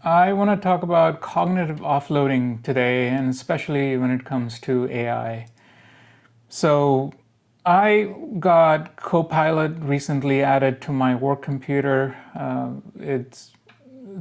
I want to talk about cognitive offloading today, and especially when it comes to AI. So, I got Copilot recently added to my work computer. It's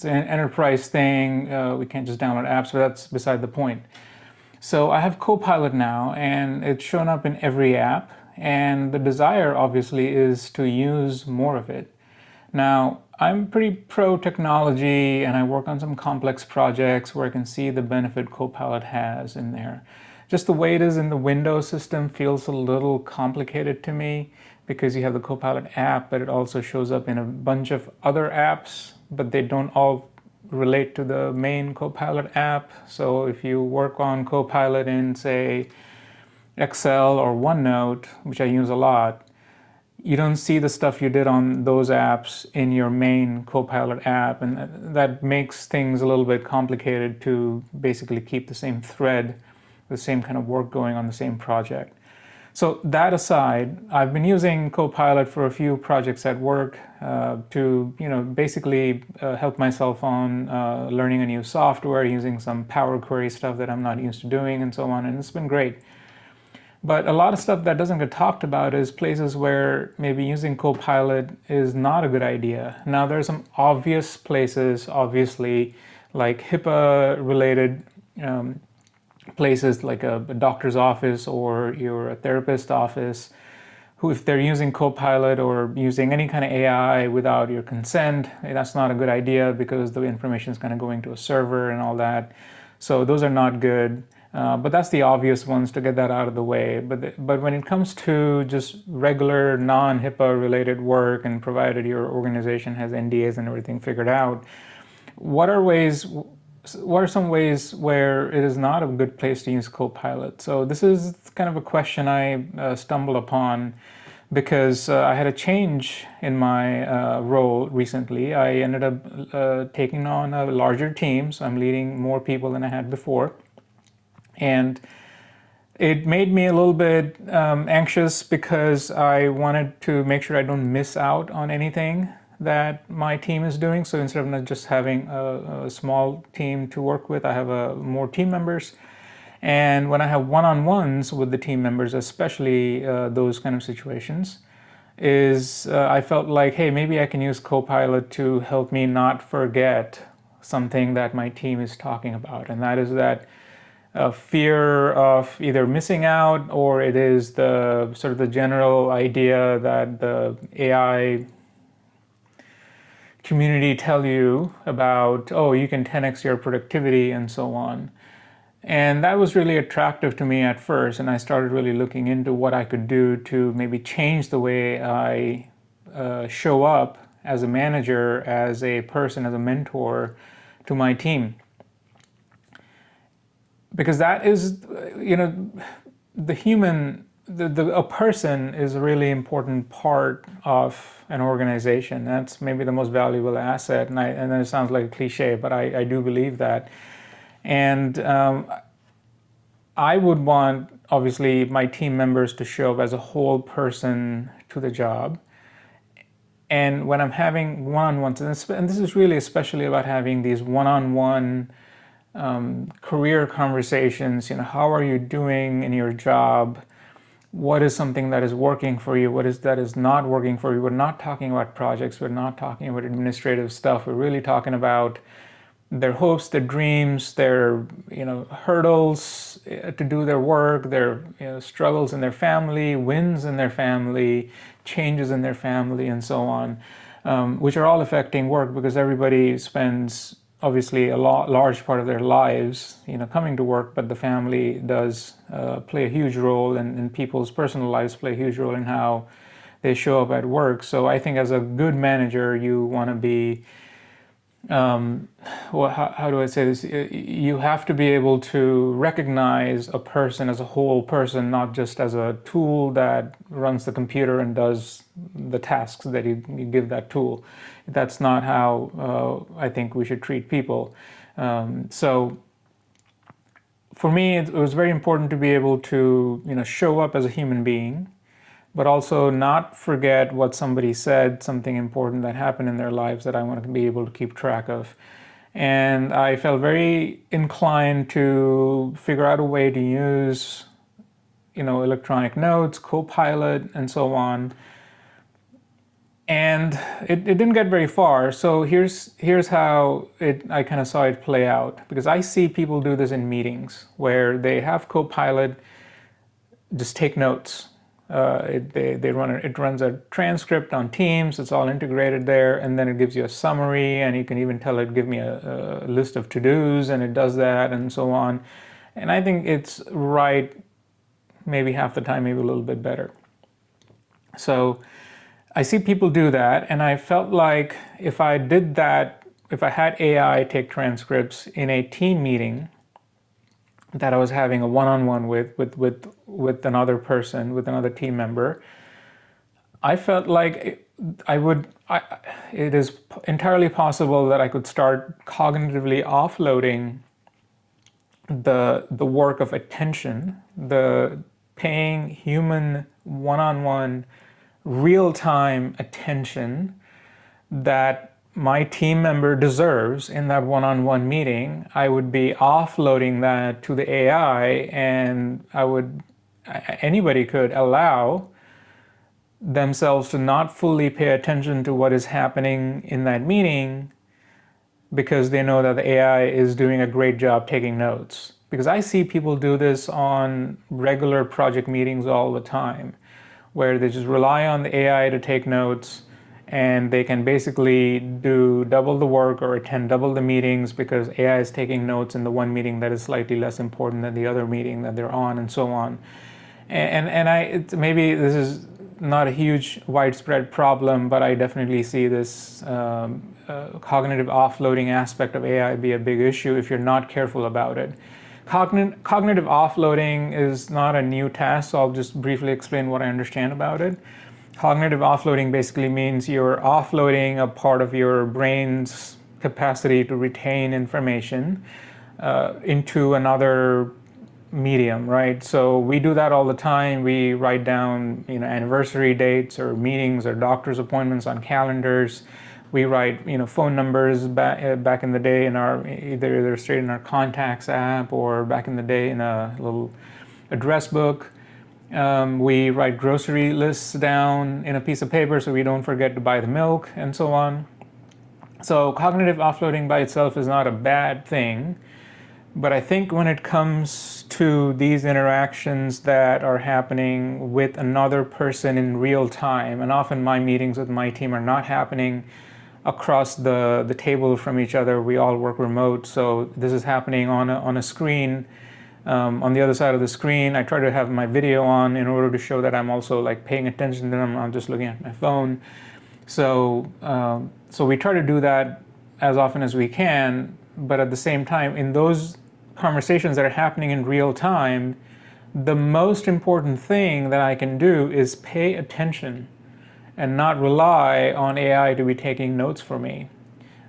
an enterprise thing. We can't just download apps, but that's beside the point. So, I have Copilot now, and it's shown up in every app. And the desire, obviously, is to use more of it. Now, I'm pretty pro technology and I work on some complex projects where I can see the benefit Copilot has in there. Just the way it is in the Windows system feels a little complicated to me because you have the Copilot app, but it also shows up in a bunch of other apps, but they don't all relate to the main Copilot app. So if you work on Copilot in, say, Excel or OneNote, which I use a lot, you don't see the stuff you did on those apps in your main Copilot app, and that makes things a little bit complicated to basically keep the same thread, the same kind of work going on the same project. So that aside, I've been using Copilot for a few projects at work to, basically help myself on learning a new software, using some Power Query stuff that I'm not used to doing, and so on, and it's been great. But a lot of stuff that doesn't get talked about is places where maybe using Copilot is not a good idea. Now, there are some obvious places, obviously, like HIPAA-related places like a doctor's office or your therapist office, who, if they're using Copilot or using any kind of AI without your consent, that's not a good idea because the information is kind of going to a server and all that. So those are not good. But that's the obvious ones to get that out of the way. But when it comes to just regular non-HIPAA related work, and provided your organization has NDAs and everything figured out, what are some ways where it is not a good place to use Copilot? So this is kind of a question I stumbled upon because I had a change in my role recently. I ended up taking on a larger team, so I'm leading more people than I had before. And it made me a little bit anxious because I wanted to make sure I don't miss out on anything that my team is doing. So instead of not just having a small team to work with, I have more team members. And when I have one-on-ones with the team members, especially those kind of situations, I felt like, hey, maybe I can use Copilot to help me not forget something that my team is talking about. And that is that fear of either missing out, or it is the sort of the general idea that the AI community tell you about, oh, you can 10x your productivity and so on. And that was really attractive to me at first, and I started really looking into what I could do to maybe change the way I show up as a manager, as a person, as a mentor to my team. Because that is, the human, a person is a really important part of an organization. That's maybe the most valuable asset, and it sounds like a cliche, but I do believe that. And I would want, obviously, my team members to show up as a whole person to the job. And when I'm having one-on-ones, and this is really especially about having these one-on-one career conversations, how are you doing in your job? What is something that is working for you? What is that is not working for you? We're not talking about projects. We're not talking about administrative stuff. We're really talking about their hopes, their dreams, their hurdles to do their work, their struggles in their family, wins in their family, changes in their family, and so on, which are all affecting work because everybody spends obviously a large part of their lives coming to work, but the family does play a huge role, and people's personal lives play a huge role in how they show up at work. So I think as a good manager, you want to be how do I say this? You have to be able to recognize a person as a whole person, not just as a tool that runs the computer and does the tasks that you give that tool. That's not how I think we should treat people. So for me, it was very important to be able to show up as a human being, but also not forget what somebody said, something important that happened in their lives that I want to be able to keep track of. And I felt very inclined to figure out a way to use, electronic notes, Copilot, and so on. And it didn't get very far. So here's how I kind of saw it play out, because I see people do this in meetings where they have Copilot just take notes. It runs a transcript on Teams. It's all integrated there, and then it gives you a summary, and you can even tell it give me a list of to-dos, and it does that, and so on. And I think it's right maybe half the time, maybe a little bit better. So I see people do that, and I felt like if I did that, if I had AI take transcripts in a team meeting that I was having a one-on-one with another person, with another team member, I felt like it is entirely possible that I could start cognitively offloading the work of attention, the paying human one-on-one real-time attention that my team member deserves in that one-on-one meeting. I would be offloading that to the AI, and anybody could allow themselves to not fully pay attention to what is happening in that meeting because they know that the AI is doing a great job taking notes. Because I see people do this on regular project meetings all the time, where they just rely on the AI to take notes, and they can basically do double the work or attend double the meetings because AI is taking notes in the one meeting that is slightly less important than the other meeting that they're on, and so on. Maybe this is not a huge widespread problem, but I definitely see this cognitive offloading aspect of AI be a big issue if you're not careful about it. Cognitive offloading is not a new task, so I'll just briefly explain what I understand about it. Cognitive offloading basically means you're offloading a part of your brain's capacity to retain information into another medium, right? So we do that all the time. We write down, anniversary dates or meetings or doctor's appointments on calendars. We write, phone numbers back in the day in our either straight in our contacts app or back in the day in a little address book. We write grocery lists down in a piece of paper so we don't forget to buy the milk, and so on. So cognitive offloading by itself is not a bad thing, but I think when it comes to these interactions that are happening with another person in real time, and often my meetings with my team are not happening across the table from each other. We all work remote, so this is happening on a screen. On the other side of the screen, I try to have my video on in order to show that I'm also paying attention to them. I'm just looking at my phone. So we try to do that as often as we can, but at the same time, in those conversations that are happening in real time, the most important thing that I can do is pay attention and not rely on AI to be taking notes for me.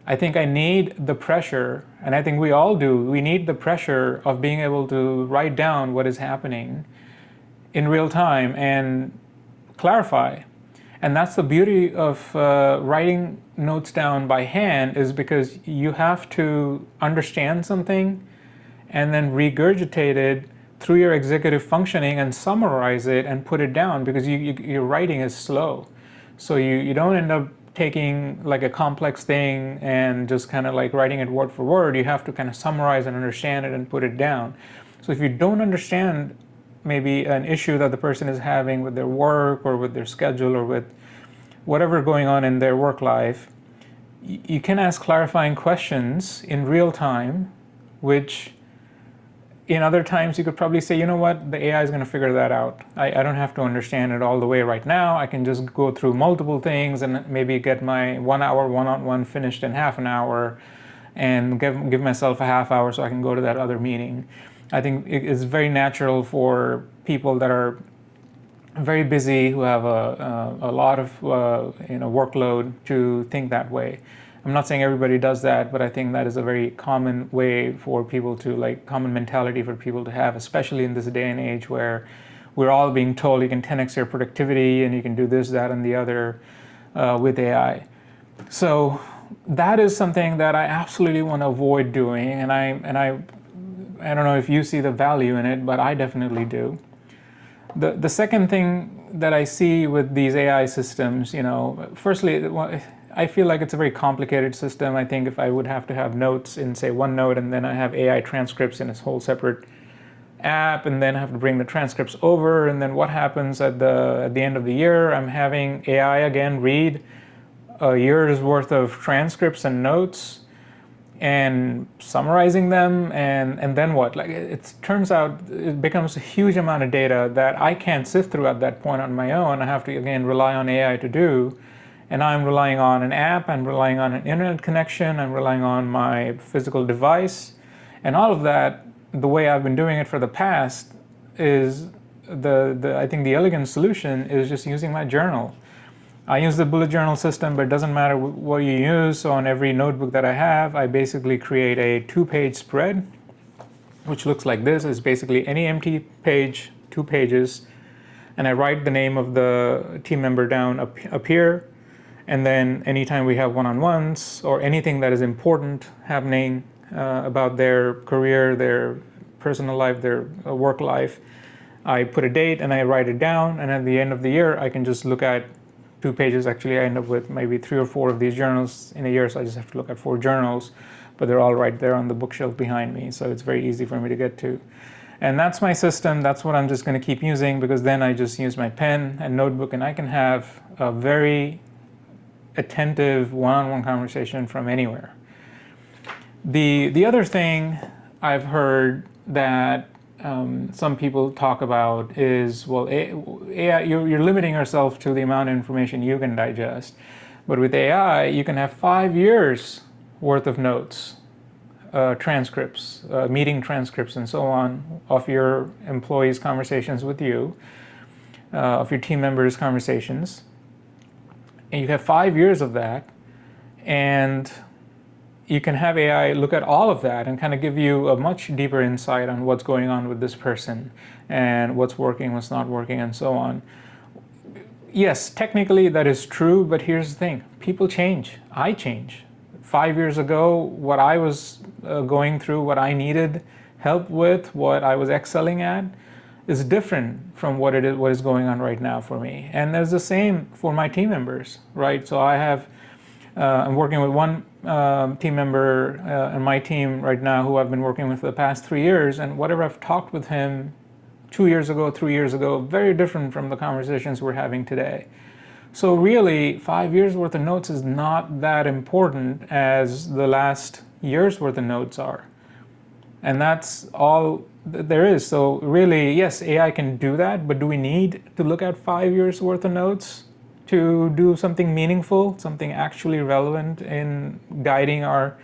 I think I need the pressure, and I think we all do. We need the pressure of being able to write down what is happening in real time and clarify. And that's the beauty of writing notes down by hand, is because you have to understand something and then regurgitate it through your executive functioning and summarize it and put it down, because your writing is slow. So you don't end up taking a complex thing and just kind of writing it word for word. You have to kind of summarize and understand it and put it down. So if you don't understand maybe an issue that the person is having with their work or with their schedule or with whatever going on in their work life, you can ask clarifying questions in real time, which in other times you could probably say, you know what, the AI is going to figure that out. I don't have to understand it all the way right now. I can just go through multiple things and maybe get my 1 hour one-on-one finished in half an hour, and give myself a half hour so I can go to that other meeting. I think it's very natural for people that are very busy, who have a lot of workload, to think that way. I'm not saying everybody does that, but I think that is a very common way for people to, common mentality for people to have, especially in this day and age where we're all being told you can 10x your productivity and you can do this, that, and the other with AI. So that is something that I absolutely want to avoid doing, and I don't know if you see the value in it, but I definitely do. The second thing that I see with these AI systems, firstly, I feel like it's a very complicated system. I think if I would have to have notes in, say, OneNote, and then I have AI transcripts in a whole separate app, and then I have to bring the transcripts over, and then what happens at the end of the year? I'm having AI again read a year's worth of transcripts and notes and summarizing them, and then what? Like, it turns out it becomes a huge amount of data that I can't sift through at that point on my own. I have to, again, rely on AI to do. And I'm relying on an app, I'm relying on an internet connection, I'm relying on my physical device. And all of that, the way I've been doing it for the past, is I think the elegant solution is just using my journal. I use the bullet journal system, but it doesn't matter what you use. So on every notebook that I have, I basically create a 2-page spread, which looks like this. It's basically any empty page, 2 pages, and I write the name of the team member down up here. And then anytime we have one-on-ones or anything that is important happening about their career, their personal life, their work life, I put a date and I write it down. And at the end of the year, I can just look at 2 pages. Actually, I end up with maybe 3 or 4 of these journals in a year, so I just have to look at 4 journals, but they're all right there on the bookshelf behind me, so it's very easy for me to get to. And that's my system. That's what I'm just going to keep using, because then I just use my pen and notebook, and I can have a very attentive one-on-one conversation from anywhere. The other thing I've heard that some people talk about is, well, AI, you're limiting yourself to the amount of information you can digest. But with AI, you can have 5 years worth of notes, transcripts, meeting transcripts, and so on, of your employees' conversations with you, of your team members' conversations. And you have 5 years of that, and you can have AI look at all of that and kind of give you a much deeper insight on what's going on with this person and what's working, what's not working, and so on. Yes, technically that is true, but here's the thing. People change. I change. 5 years ago, what I was going through, what I needed help with, what I was excelling at, is different from what is going on right now for me. And there's the same for my team members, right? So I'm working with one team member in my team right now who I've been working with for the past 3 years, and whatever I've talked with him 2 years ago, 3 years ago, very different from the conversations we're having today. So really, 5 years worth of notes is not that important as the last year's worth of notes are. And that's all there is. So really, yes, AI can do that, but do we need to look at 5 years worth of notes to do something meaningful, something actually relevant in guiding our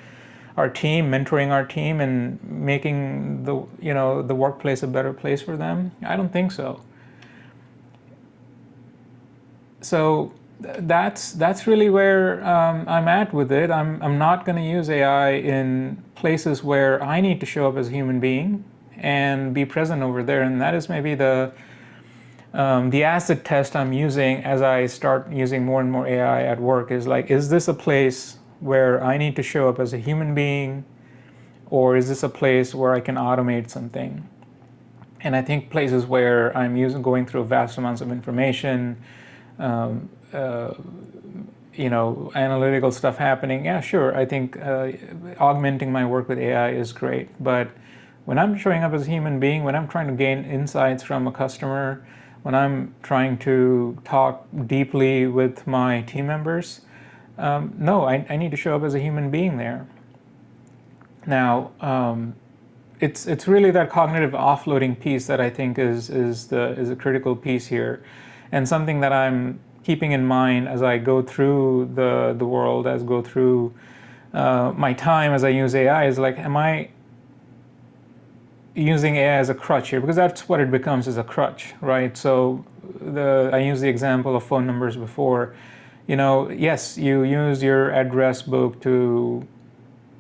team, mentoring our team, and making the workplace a better place for them? I don't think so. So that's really where I'm at with it. I'm not going to use AI in places where I need to show up as a human being and be present over there, and that is maybe the acid test I'm using as I start using more and more AI at work. Is like, is this a place where I need to show up as a human being, or is this a place where I can automate something? And I think places where I'm going through vast amounts of information, analytical stuff happening, yeah, sure, I think augmenting my work with AI is great. But when I'm showing up as a human being, when I'm trying to gain insights from a customer, when I'm trying to talk deeply with my team members, no, I need to show up as a human being there. Now, it's really that cognitive offloading piece that I think is a critical piece here, and something that I'm keeping in mind as I go through the world, as I go through my time as I use AI, is like, am I using AI as a crutch here? Because that's what it becomes, is a crutch, right? So I used the example of phone numbers before. Yes, you use your address book to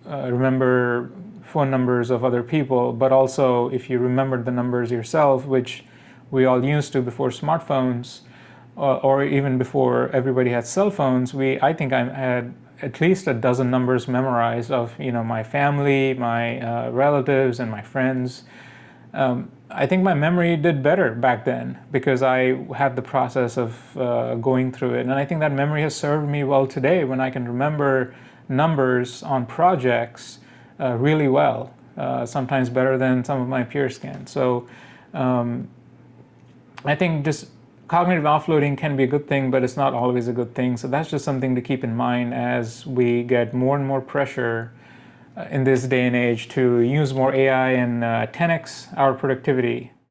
remember phone numbers of other people, but also if you remembered the numbers yourself, which we all used to before smartphones, or even before everybody had cell phones, I think I had at least a dozen numbers memorized of my family, my relatives, and my friends. I think my memory did better back then because I had the process of going through it. And I think that memory has served me well today when I can remember numbers on projects really well, sometimes better than some of my peers can. So I think just cognitive offloading can be a good thing, but it's not always a good thing. So that's just something to keep in mind as we get more and more pressure in this day and age to use more AI and 10x our productivity.